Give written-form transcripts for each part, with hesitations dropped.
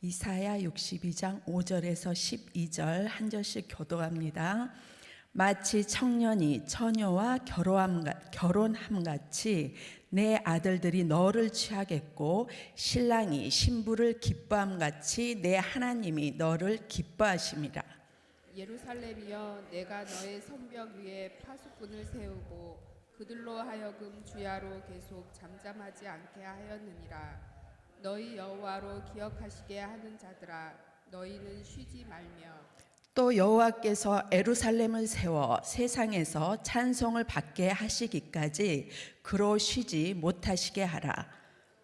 이사야 62장 5절에서 12절 한 절씩 교독합니다. 마치 청년이 처녀와 결혼함 같이 내 아들들이 너를 취하겠고 신랑이 신부를 기뻐함 같이 내 하나님이 너를 기뻐하심이라. 예루살렘이여, 내가 너의 성벽 위에 파수꾼을 세우고 그들로 하여금 주야로 계속 잠잠하지 않게 하였느니라. 너희 여호와로 기억하시게 하는 자들아, 너희는 쉬지 말며. 또 여호와께서 예루살렘을 세워 세상에서 찬송을 받게 하시기까지 그로 쉬지 못하시게 하라.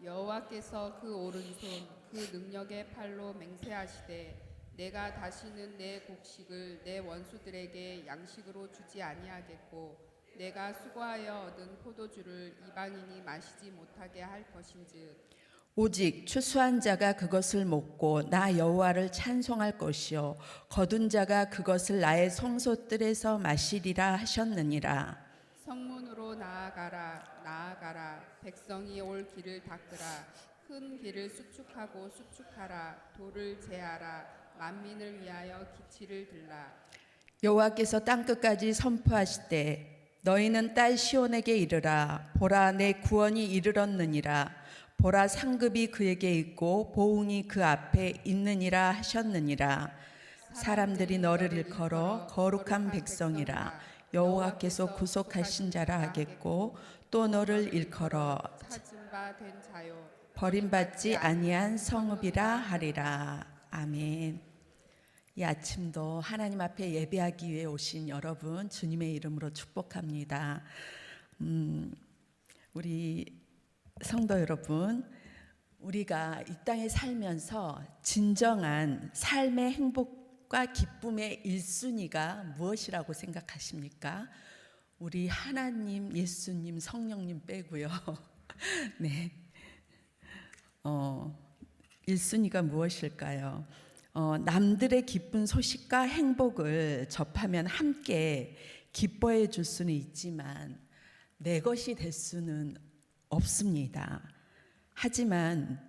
여호와께서 그 오른손 그 능력의 팔로 맹세하시되 내가 다시는 내 곡식을 내 원수들에게 양식으로 주지 아니하겠고 내가 수고하여 얻은 포도주를 이방인이 마시지 못하게 할 것인즉 오직 추수한 자가 그것을 먹고 나 여호와를 찬송할 것이요 거둔 자가 그것을 나의 성소뜰에서 마시리라 하셨느니라. 성문으로 나아가라 백성이 올 길을 닦으라. 큰 길을 수축하고 수축하라. 돌을 제하라. 만민을 위하여 기치를 들라. 여호와께서 땅끝까지 선포하시되 너희는 딸 시온에게 이르라. 보라, 내 구원이 이르렀느니라. 보라, 상급이 그에게 있고 보응이 그 앞에 있느니라 하셨느니라. 사람들이 너를 일컬어 거룩한 백성이라. 여호와께서 구속하신 자라 하겠고 또 너를 일컬어 찾은 바 된 자요 버림받지 아니한 성읍이라 하리라. 아멘. 이 아침도 하나님 앞에 예배하기 위해 오신 여러분 주님의 이름으로 축복합니다. 우리 성도 여러분, 우리가 이 땅에 살면서 진정한 삶의 행복과 기쁨의 1순위가 무엇이라고 생각하십니까? 우리 하나님, 예수님, 성령님 빼고요. 네. 1순위가 무엇일까요? 남들의 기쁜 소식과 행복을 접하면 함께 기뻐해 줄 수는 있지만 내 것이 될 수는 없습니다. 하지만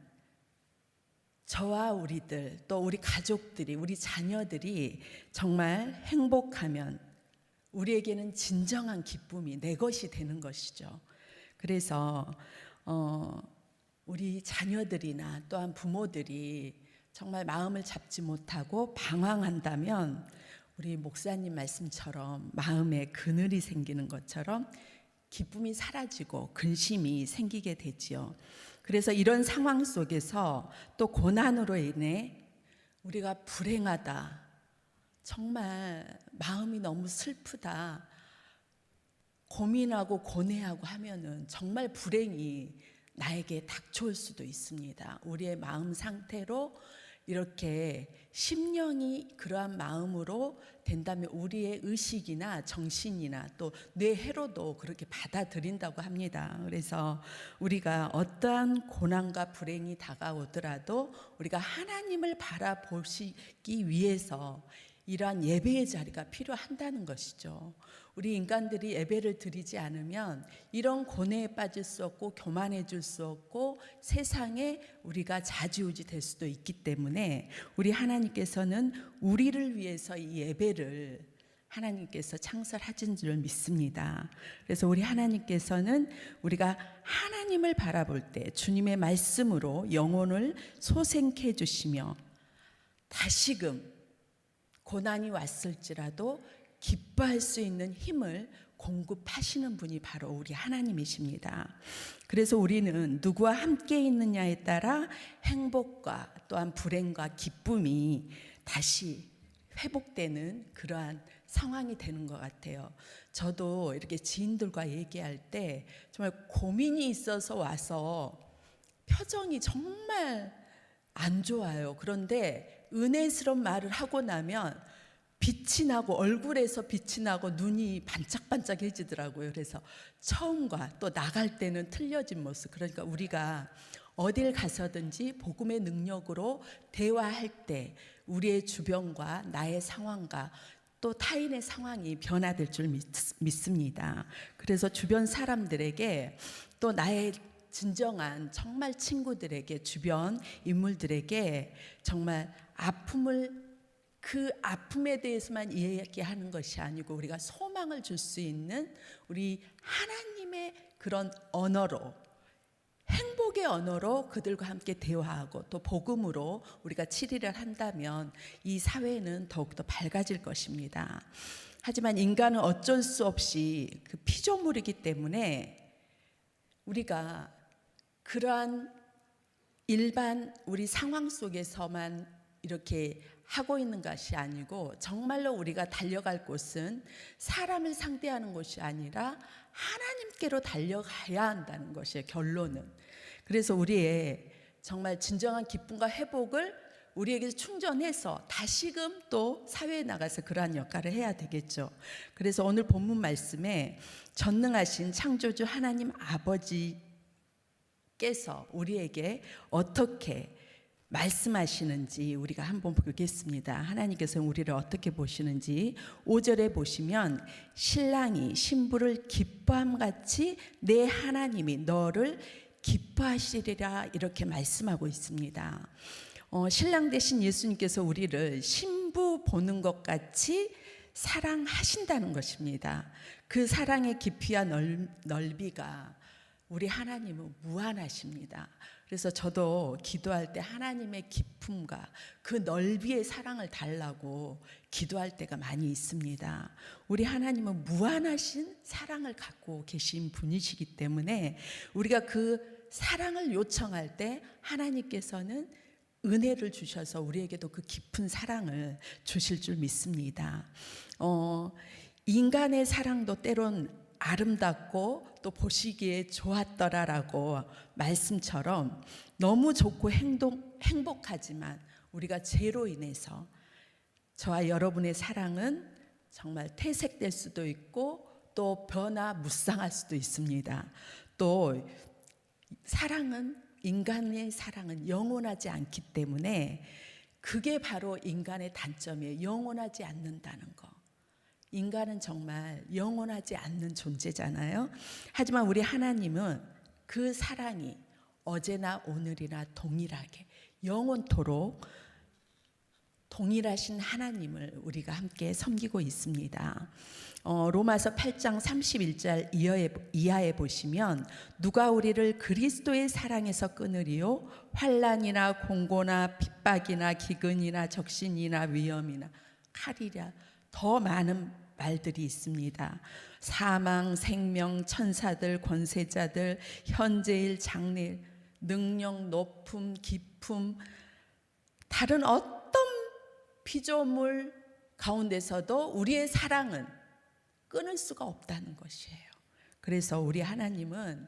저와 우리들 또 우리 가족들이 우리 자녀들이 정말 행복하면 우리에게는 진정한 기쁨이 내 것이 되는 것이죠. 그래서 우리 자녀들이나 또한 부모들이 정말 마음을 잡지 못하고 방황한다면 우리 목사님 말씀처럼 마음에 그늘이 생기는 것처럼 기쁨이 사라지고 근심이 생기게 되지요. 그래서 이런 상황 속에서 또 고난으로 인해 우리가 불행하다, 정말 마음이 너무 슬프다, 고민하고 고뇌하고 하면은 정말 불행이 나에게 닥쳐올 수도 있습니다. 우리의 마음 상태로 이렇게 심령이 그러한 마음으로 된다면 우리의 의식이나 정신이나 또 뇌회로도 그렇게 받아들인다고 합니다. 그래서 우리가 어떠한 고난과 불행이 다가오더라도 우리가 하나님을 바라보시기 위해서 이러한 예배의 자리가 필요한다는 것이죠. 우리 인간들이 예배를 드리지 않으면 이런 고뇌에 빠질 수 없고 교만해질 수 없고 세상에 우리가 좌지우지 될 수도 있기 때문에 우리 하나님께서는 우리를 위해서 이 예배를 하나님께서 창설하신 줄 믿습니다. 그래서 우리 하나님께서는 우리가 하나님을 바라볼 때 주님의 말씀으로 영혼을 소생케 해주시며 다시금 고난이 왔을지라도 기뻐할 수 있는 힘을 공급하시는 분이 바로 우리 하나님이십니다. 그래서 우리는 누구와 함께 있느냐에 따라 행복과 또한 불행과 기쁨이 다시 회복되는 그러한 상황이 되는 것 같아요. 저도 이렇게 지인들과 얘기할 때 정말 고민이 있어서 와서 표정이 정말 안 좋아요. 그런데 은혜스러운 말을 하고 나면 빛이 나고 얼굴에서 빛이 나고 눈이 반짝반짝해지더라고요. 그래서 처음과 또 나갈 때는 틀려진 모습. 그러니까 우리가 어딜 가서든지 복음의 능력으로 대화할 때 우리의 주변과 나의 상황과 또 타인의 상황이 변화될 줄 믿습니다. 그래서 주변 사람들에게 또 나의 진정한 정말 친구들에게, 주변 인물들에게 정말 그 아픔에 대해서만 이야기하는 것이 아니고 우리가 소망을 줄 수 있는 우리 하나님의 그런 언어로, 행복의 언어로 그들과 함께 대화하고 또 복음으로 우리가 치리를 한다면 이 사회는 더욱더 밝아질 것입니다. 하지만 인간은 어쩔 수 없이 그 피조물이기 때문에 우리가 그러한 일반 우리 상황 속에서만 이렇게 하고 있는 것이 아니고 정말로 우리가 달려갈 곳은 사람을 상대하는 것이 아니라 하나님께로 달려가야 한다는 것이에요, 결론은. 그래서 우리의 정말 진정한 기쁨과 회복을 우리에게 충전해서 다시금 또 사회에 나가서 그러한 역할을 해야 되겠죠. 그래서 오늘 본문 말씀에 전능하신 창조주 하나님 아버지께서 우리에게 어떻게 말씀하시는지 우리가 한번 보겠습니다. 하나님께서 우리를 어떻게 보시는지 5절에 보시면 신랑이 신부를 기뻐함같이 내 하나님이 너를 기뻐하시리라 이렇게 말씀하고 있습니다. 신랑 되신 예수님께서 우리를 신부 보는 것 같이 사랑하신다는 것입니다. 그 사랑의 깊이와 넓이가 우리 하나님은 무한하십니다. 그래서 저도 기도할 때 하나님의 깊음과 그 넓이의 사랑을 달라고 기도할 때가 많이 있습니다. 우리 하나님은 무한하신 사랑을 갖고 계신 분이시기 때문에 우리가 그 사랑을 요청할 때 하나님께서는 은혜를 주셔서 우리에게도 그 깊은 사랑을 주실 줄 믿습니다. 인간의 사랑도 때론 아름답고 또 보시기에 좋았더라라고 말씀처럼 너무 좋고 행복하지만 우리가 죄로 인해서 저와 여러분의 사랑은 정말 퇴색될 수도 있고 또 변화무쌍할 수도 있습니다. 또 인간의 사랑은 영원하지 않기 때문에 그게 바로 인간의 단점이에요. 영원하지 않는다는 거. 인간은 정말 영원하지 않는 존재잖아요. 하지만 우리 하나님은 그 사랑이 어제나 오늘이나 동일하게 영원토록 동일하신 하나님을 우리가 함께 섬기고 있습니다. 로마서 8장 31절 이하에 보시면 누가 우리를 그리스도의 사랑에서 끊으리요? 환난이나 공고나 핍박이나 기근이나 적신이나 위험이나 칼이라 더 많은 말들이 있습니다. 사망, 생명, 천사들, 권세자들, 현재일, 장래일, 능력, 높음, 깊음, 다른 어떤 피조물 가운데서도 우리의 사랑은 끊을 수가 없다는 것이에요. 그래서 우리 하나님은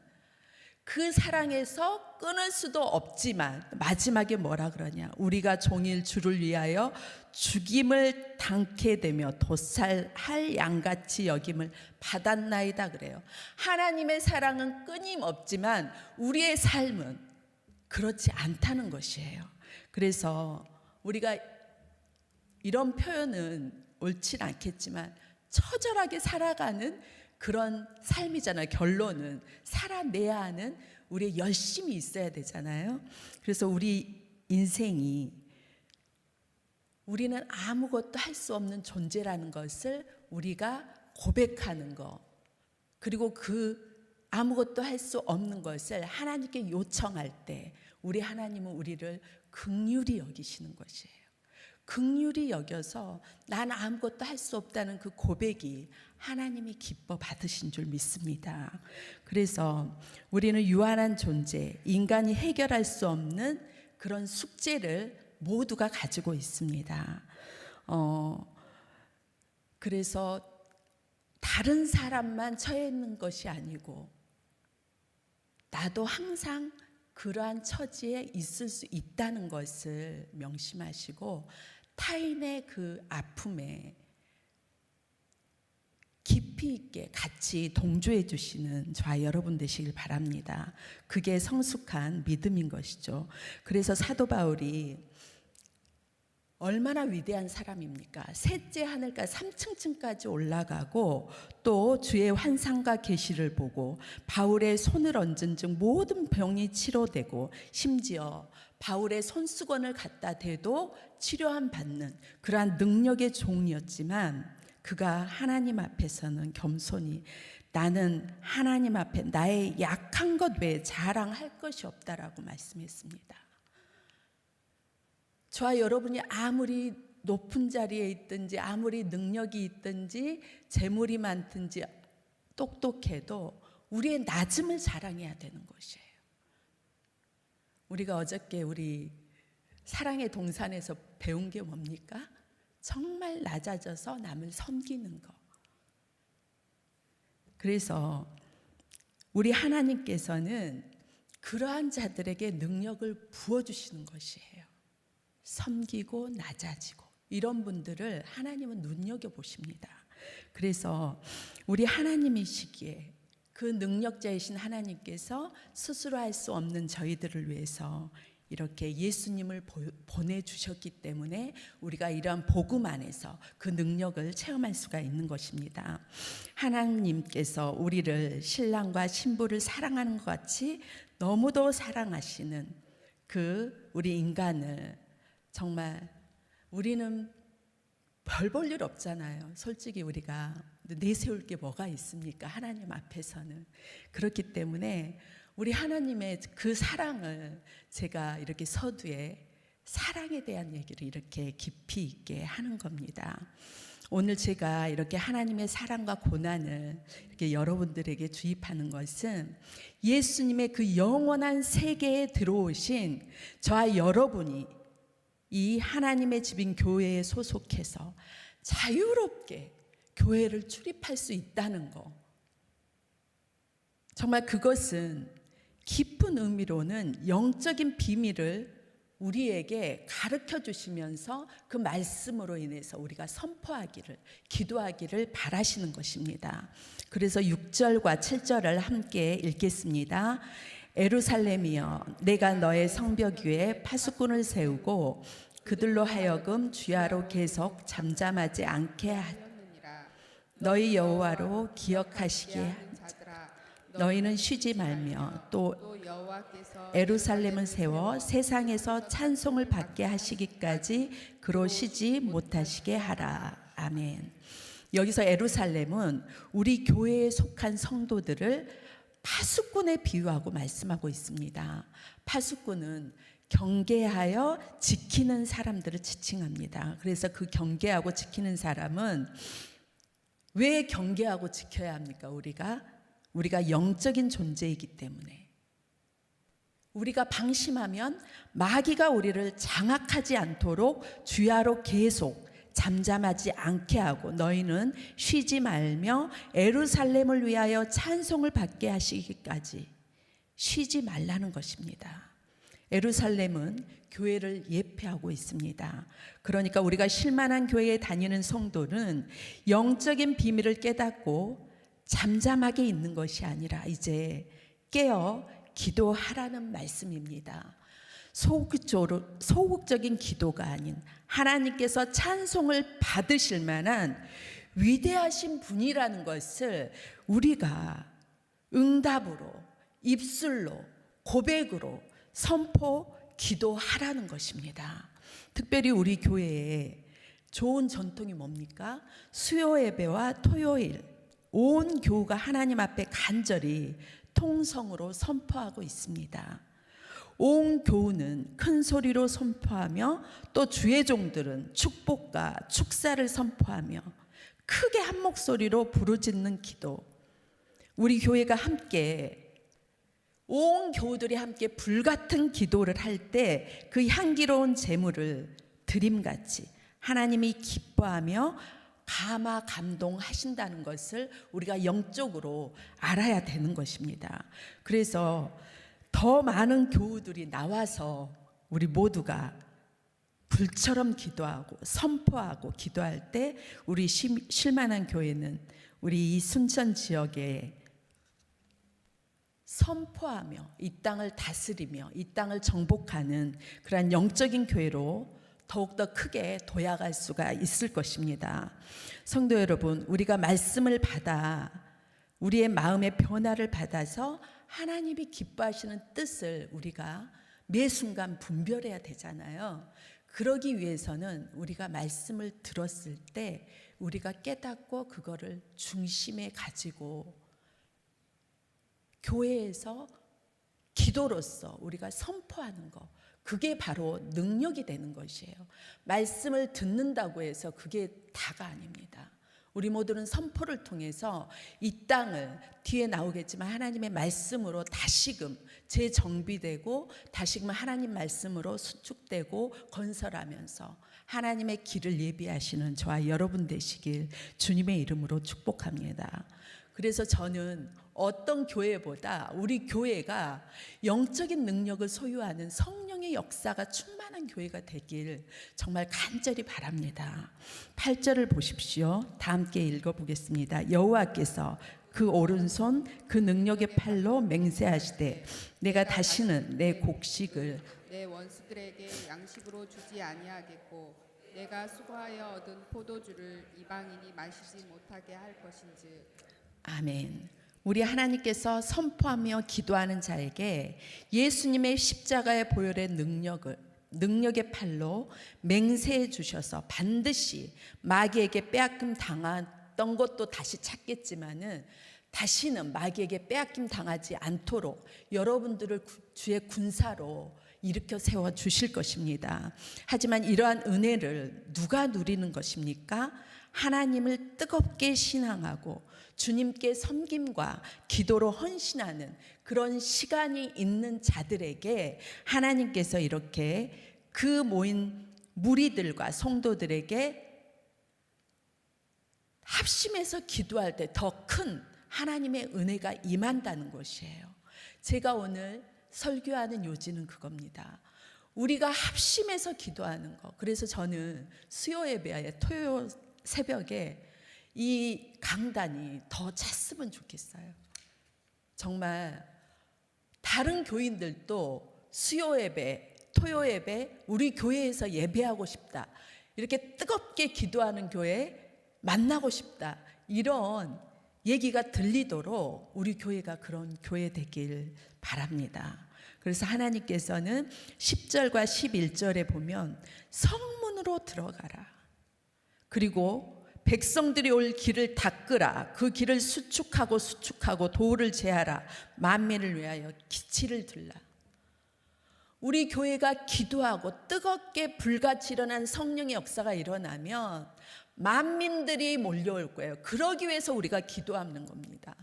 그 사랑에서 끊을 수도 없지만 마지막에 뭐라 그러냐? 우리가 종일 주를 위하여 죽임을 당케 되며 도살할 양같이 여김을 받았나이다 그래요. 하나님의 사랑은 끊임없지만 우리의 삶은 그렇지 않다는 것이에요. 그래서 우리가 이런 표현은 옳지는 않겠지만 처절하게 살아가는 그런 삶이잖아요. 결론은 살아내야 하는 우리의 열심이 있어야 되잖아요. 그래서 우리 인생이 우리는 아무것도 할 수 없는 존재라는 것을 우리가 고백하는 것, 그리고 그 아무것도 할 수 없는 것을 하나님께 요청할 때 우리 하나님은 우리를 긍휼히 여기시는 것이에요. 긍휼히 여겨서 난 아무것도 할 수 없다는 그 고백이 하나님이 기뻐 받으신 줄 믿습니다. 그래서 우리는 유한한 존재, 인간이 해결할 수 없는 그런 숙제를 모두가 가지고 있습니다. 그래서 다른 사람만 처해 있는 것이 아니고 나도 항상 그러한 처지에 있을 수 있다는 것을 명심하시고 타인의 그 아픔에 깊이 있게 같이 동조해 주시는 저와 여러분 되시길 바랍니다. 그게 성숙한 믿음인 것이죠. 그래서 사도 바울이 얼마나 위대한 사람입니까? 셋째 하늘까지 3층까지 올라가고 또 주의 환상과 계시를 보고 바울의 손을 얹은 즉 모든 병이 치료되고 심지어 바울의 손수건을 갖다 대도 치료함 받는 그러한 능력의 종이었지만 그가 하나님 앞에서는 겸손히 나는 하나님 앞에 나의 약한 것 외에 자랑할 것이 없다라고 말씀했습니다. 저와 여러분이 아무리 높은 자리에 있든지 아무리 능력이 있든지 재물이 많든지 똑똑해도 우리의 낮음을 자랑해야 되는 것이에요. 우리가 어저께 우리 사랑의 동산에서 배운 게 뭡니까? 정말 낮아져서 남을 섬기는 거. 그래서 우리 하나님께서는 그러한 자들에게 능력을 부어주시는 것이에요. 섬기고 낮아지고 이런 분들을 하나님은 눈여겨보십니다. 그래서 우리 하나님이시기에 그 능력자이신 하나님께서 스스로 할 수 없는 저희들을 위해서 이렇게 예수님을 보내주셨기 때문에 우리가 이러한 복음 안에서 그 능력을 체험할 수가 있는 것입니다. 하나님께서 우리를 신랑과 신부를 사랑하는 것 같이 너무도 사랑하시는 그 우리 인간을 정말 우리는 별 볼 일 없잖아요. 솔직히 우리가 내세울 게 뭐가 있습니까? 하나님 앞에서는. 그렇기 때문에 우리 하나님의 그 사랑을 제가 이렇게 서두에 사랑에 대한 얘기를 이렇게 깊이 있게 하는 겁니다. 오늘 제가 이렇게 하나님의 사랑과 고난을 이렇게 여러분들에게 주입하는 것은 예수님의 그 영원한 세계에 들어오신 저와 여러분이 이 하나님의 집인 교회에 소속해서 자유롭게 교회를 출입할 수 있다는 거. 정말 그것은 깊은 의미로는 영적인 비밀을 우리에게 가르쳐 주시면서 그 말씀으로 인해서 우리가 선포하기를, 기도하기를 바라시는 것입니다. 그래서 6절과 7절을 함께 읽겠습니다. 에루살렘이여, 내가 너의 성벽 위에 파수꾼을 세우고 그들로 하여금 주야로 계속 잠잠하지 않게 하였느니라. 너희 여호와로 기억하시기에 너희는 쉬지 말며 또 에루살렘을 세워 세상에서 찬송을 받게 하시기까지 그로 쉬지 못하시게 하라. 아멘. 여기서 에루살렘은 우리 교회에 속한 성도들을 파수꾼에 비유하고 말씀하고 있습니다. 파수꾼은 경계하여 지키는 사람들을 지칭합니다. 그래서 그 경계하고 지키는 사람은 왜 경계하고 지켜야 합니까? 우리가 영적인 존재이기 때문에. 우리가 방심하면 마귀가 우리를 장악하지 않도록 주야로 계속 잠잠하지 않게 하고 너희는 쉬지 말며 에루살렘을 위하여 찬송을 받게 하시기까지 쉬지 말라는 것입니다. 에루살렘은 교회를 예표하고 있습니다. 그러니까 우리가 쉴만한 교회에 다니는 성도는 영적인 비밀을 깨닫고 잠잠하게 있는 것이 아니라 이제 깨어 기도하라는 말씀입니다. 소극적인 기도가 아닌 하나님께서 찬송을 받으실 만한 위대하신 분이라는 것을 우리가 응답으로, 입술로, 고백으로 선포, 기도하라는 것입니다. 특별히 우리 교회에 좋은 전통이 뭡니까? 수요 예배와 토요일 온 교우가 하나님 앞에 간절히 통성으로 선포하고 있습니다. 온 교우는 큰 소리로 선포하며 또 주의 종들은 축복과 축사를 선포하며 크게 한 목소리로 부르짖는 기도. 우리 교회가 함께 온 교우들이 함께 불같은 기도를 할 때 그 향기로운 제물을 드림같이 하나님이 기뻐하며 감동하신다는 것을 우리가 영적으로 알아야 되는 것입니다. 그래서 더 많은 교우들이 나와서 우리 모두가 불처럼 기도하고 선포하고 기도할 때 우리 쉴만한 교회는 우리 이 순천 지역에 선포하며 이 땅을 다스리며 이 땅을 정복하는 그러한 영적인 교회로 더욱더 크게 도약할 수가 있을 것입니다. 성도 여러분, 우리가 말씀을 받아 우리의 마음의 변화를 받아서 하나님이 기뻐하시는 뜻을 우리가 매 순간 분별해야 되잖아요. 그러기 위해서는 우리가 말씀을 들었을 때 우리가 깨닫고 그거를 중심에 가지고 교회에서 기도로서 우리가 선포하는 것, 그게 바로 능력이 되는 것이에요. 말씀을 듣는다고 해서 그게 다가 아닙니다. 우리 모두는 선포를 통해서 이 땅을 뒤에 나오겠지만 하나님의 말씀으로 다시금 재정비되고 다시금 하나님 말씀으로 수축되고 건설하면서 하나님의 길을 예비하시는 저와 여러분 되시길 주님의 이름으로 축복합니다. 그래서 저는 어떤 교회보다 우리 교회가 영적인 능력을 소유하는 성령의 역사가 충만한 교회가 되길 정말 간절히 바랍니다. 8절을 보십시오. 다 함께 읽어보겠습니다. 여호와께서 그 오른손 그 능력의 팔로 맹세하시되 내가 다시는 내 곡식을 내 원수들에게 양식으로 주지 아니하겠고 내가 수고하여 얻은 포도주를 이방인이 마시지 못하게 할 것인즉. 아멘. 우리 하나님께서 선포하며 기도하는 자에게 예수님의 십자가의 보혈의 능력의 팔로 맹세해 주셔서 반드시 마귀에게 빼앗김 당했던 것도 다시 찾겠지만은 다시는 마귀에게 빼앗김 당하지 않도록 여러분들을 주의 군사로 일으켜 세워 주실 것입니다. 하지만 이러한 은혜를 누가 누리는 것입니까? 하나님을 뜨겁게 신앙하고 주님께 섬김과 기도로 헌신하는 그런 시간이 있는 자들에게 하나님께서 이렇게 그 모인 무리들과 성도들에게 합심해서 기도할 때 더 큰 하나님의 은혜가 임한다는 것이에요. 제가 오늘 설교하는 요지는 그겁니다. 우리가 합심해서 기도하는 것. 그래서 저는 수요 예배에 토요 새벽에 이 강단이 더 찼으면 좋겠어요. 정말 다른 교인들도 수요 예배, 토요 예배, 우리 교회에서 예배하고 싶다. 이렇게 뜨겁게 기도하는 교회 만나고 싶다. 이런 얘기가 들리도록 우리 교회가 그런 교회 되길 바랍니다. 그래서 하나님께서는 10절과 11절에 보면 성문으로 들어가라. 그리고 백성들이 올 길을 닦으라. 그 길을 수축하고 도를 제하라. 만민을 위하여 기치를 들라. 우리 교회가 기도하고 뜨겁게 불같이 일어난 성령의 역사가 일어나면 만민들이 몰려올 거예요. 그러기 위해서 우리가 기도하는 겁니다.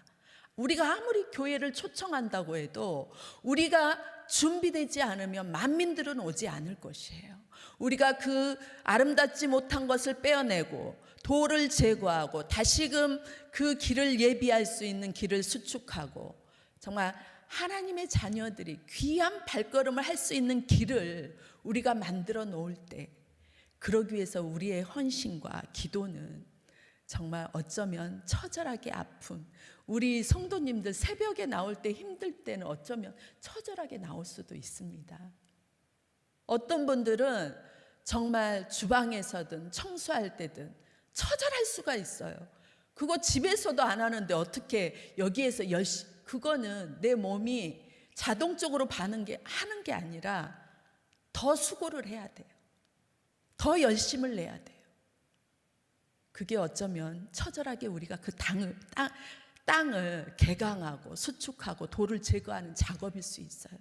우리가 아무리 교회를 초청한다고 해도 우리가 준비되지 않으면 만민들은 오지 않을 것이에요. 우리가 그 아름답지 못한 것을 빼어내고 돌을 제거하고 다시금 그 길을 예비할 수 있는 길을 수축하고 정말 하나님의 자녀들이 귀한 발걸음을 할 수 있는 길을 우리가 만들어 놓을 때 그러기 위해서 우리의 헌신과 기도는 정말 어쩌면 처절하게 아픈 우리 성도님들 새벽에 나올 때 힘들 때는 어쩌면 처절하게 나올 수도 있습니다. 어떤 분들은 정말 주방에서든 청소할 때든 처절할 수가 있어요. 그거 집에서도 안 하는데 어떻게 여기에서 그거는 내 몸이 자동적으로 하는 게 아니라 더 수고를 해야 돼요. 더 열심을 내야 돼요. 그게 어쩌면 처절하게 우리가 그 땅을 개강하고 수축하고 돌을 제거하는 작업일 수 있어요.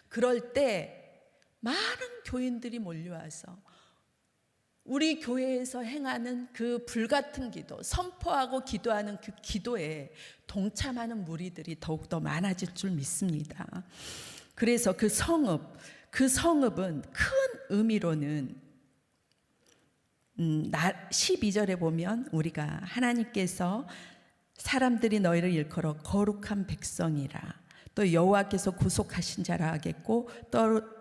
그럴 때 많은 교인들이 몰려와서 우리 교회에서 행하는 그 불같은 기도, 선포하고 기도하는 그 기도에 동참하는 무리들이 더욱더 많아질 줄 믿습니다. 그래서 그 성읍은 큰 의미로는 12절에 보면 우리가 하나님께서 사람들이 너희를 일컬어 거룩한 백성이라 또 여호와께서 구속하신 자라 하겠고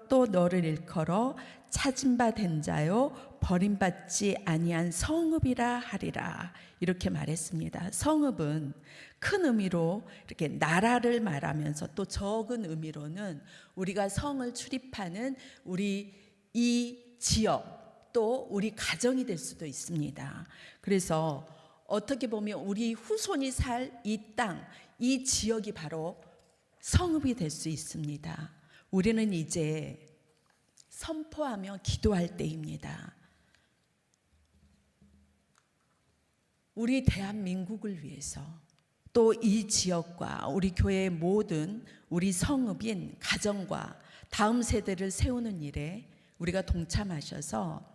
또 너를 일컬어 찾은 바 된 자요 버림받지 아니한 성읍이라 하리라 이렇게 말했습니다. 성읍은 큰 의미로 이렇게 나라를 말하면서 또 적은 의미로는 우리가 성을 출입하는 우리 이 지역 또 우리 가정이 될 수도 있습니다. 그래서 어떻게 보면 우리 후손이 살 이 땅, 이 지역이 바로 성읍이 될 수 있습니다. 우리는 이제 선포하며 기도할 때입니다. 우리 대한민국을 위해서 또 이 지역과 우리 교회의 모든 우리 성읍인 가정과 다음 세대를 세우는 일에 우리가 동참하셔서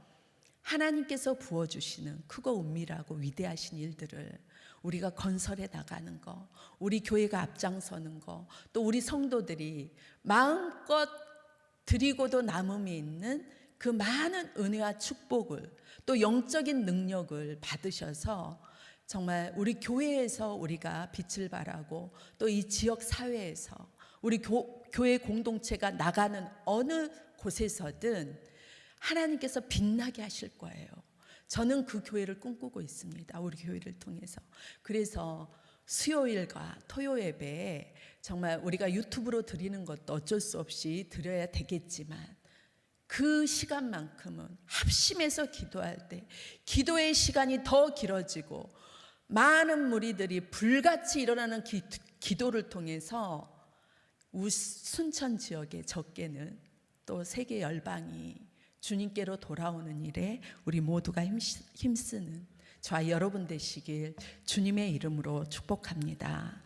하나님께서 부어주시는 크고 은밀하고 위대하신 일들을 우리가 건설해 나가는 거, 우리 교회가 앞장서는 거, 또 우리 성도들이 마음껏 드리고도 남음이 있는 그 많은 은혜와 축복을 또 영적인 능력을 받으셔서 정말 우리 교회에서 우리가 빛을 발하고 또 이 지역 사회에서 우리 교회 공동체가 나가는 어느 곳에서든 하나님께서 빛나게 하실 거예요. 저는 그 교회를 꿈꾸고 있습니다. 우리 교회를 통해서. 그래서 수요일과 토요 예배에 정말 우리가 유튜브로 드리는 것도 어쩔 수 없이 드려야 되겠지만 그 시간만큼은 합심해서 기도할 때 기도의 시간이 더 길어지고 많은 무리들이 불같이 일어나는 기도를 통해서 순천 지역의 적게는 또 세계 열방이 주님께로 돌아오는 일에 우리 모두가 힘쓰는 저와 여러분 되시길 주님의 이름으로 축복합니다.